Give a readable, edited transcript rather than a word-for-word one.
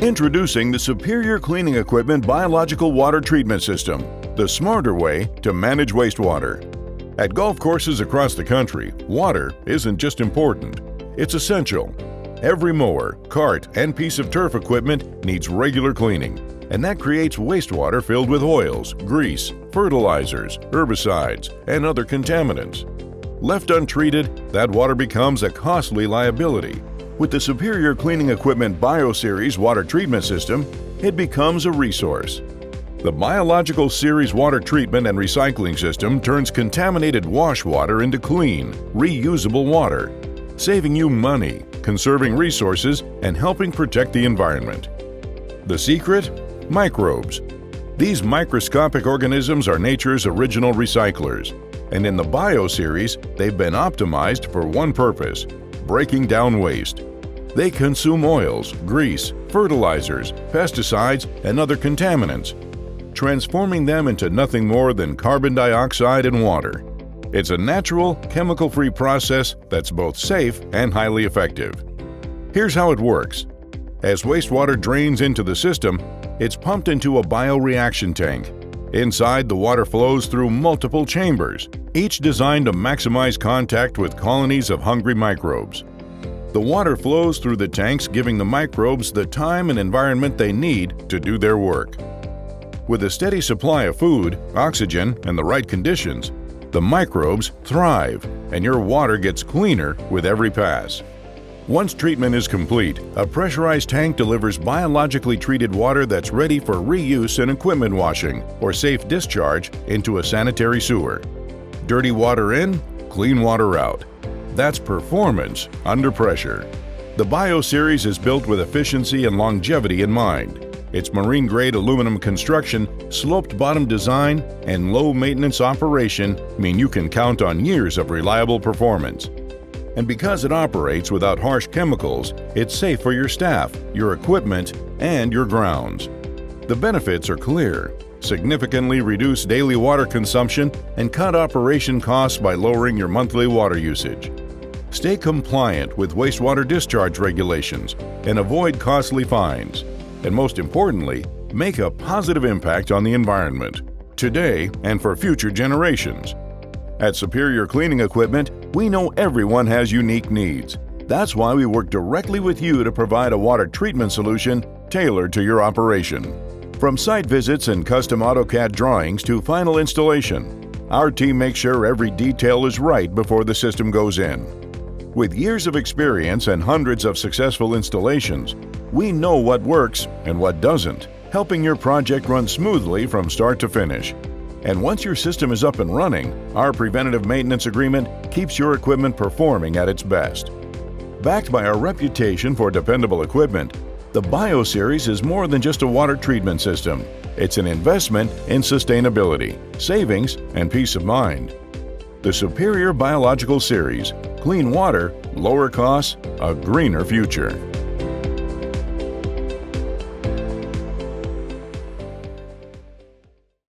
Introducing the superior cleaning equipment biological water treatment system, the smarter way to manage wastewater. At golf courses across the country, water isn't just important, it's essential. Every mower, cart, and piece of turf equipment needs regular cleaning, and that creates wastewater filled with oils, grease, fertilizers, herbicides, and other contaminants. Left untreated, that water becomes a costly liability. With the Superior Cleaning Equipment BioSeries water treatment system, it becomes a resource. The Biological Series water treatment and recycling system turns contaminated wash water into clean, reusable water, saving you money, conserving resources, and helping protect the environment. The secret? Microbes. These microscopic organisms are nature's original recyclers, and in the BioSeries, they've been optimized for one purpose: breaking down waste. They consume oils, grease, fertilizers, pesticides, and other contaminants, transforming them into nothing more than carbon dioxide and water. It's a natural, chemical-free process that's both safe and highly effective. Here's how it works. As wastewater drains into the system, it's pumped into a bioreaction tank. Inside, the water flows through multiple chambers, each designed to maximize contact with colonies of hungry microbes. The water flows through the tanks, giving the microbes the time and environment they need to do their work. With a steady supply of food, oxygen, and the right conditions, the microbes thrive, and your water gets cleaner with every pass. Once treatment is complete, a pressurized tank delivers biologically treated water that's ready for reuse in equipment washing or safe discharge into a sanitary sewer. Dirty water in, clean water out. That's performance under pressure. The BioSeries is built with efficiency and longevity in mind. Its marine-grade aluminum construction, sloped bottom design, and low-maintenance operation mean you can count on years of reliable performance. And because it operates without harsh chemicals, it's safe for your staff, your equipment, and your grounds. The benefits are clear. Significantly reduce daily water consumption and cut operation costs by lowering your monthly water usage. Stay compliant with wastewater discharge regulations and avoid costly fines. And most importantly, make a positive impact on the environment, today and for future generations. At Superior Cleaning Equipment, we know everyone has unique needs. That's why we work directly with you to provide a water treatment solution tailored to your operation. From site visits and custom AutoCAD drawings to final installation, our team makes sure every detail is right before the system goes in. With years of experience and hundreds of successful installations, we know what works and what doesn't, helping your project run smoothly from start to finish. And once your system is up and running, our preventative maintenance agreement keeps your equipment performing at its best. Backed by our reputation for dependable equipment, the BioSeries is more than just a water treatment system. It's an investment in sustainability, savings, and peace of mind. The Superior Biological Series: clean water, lower costs, a greener future.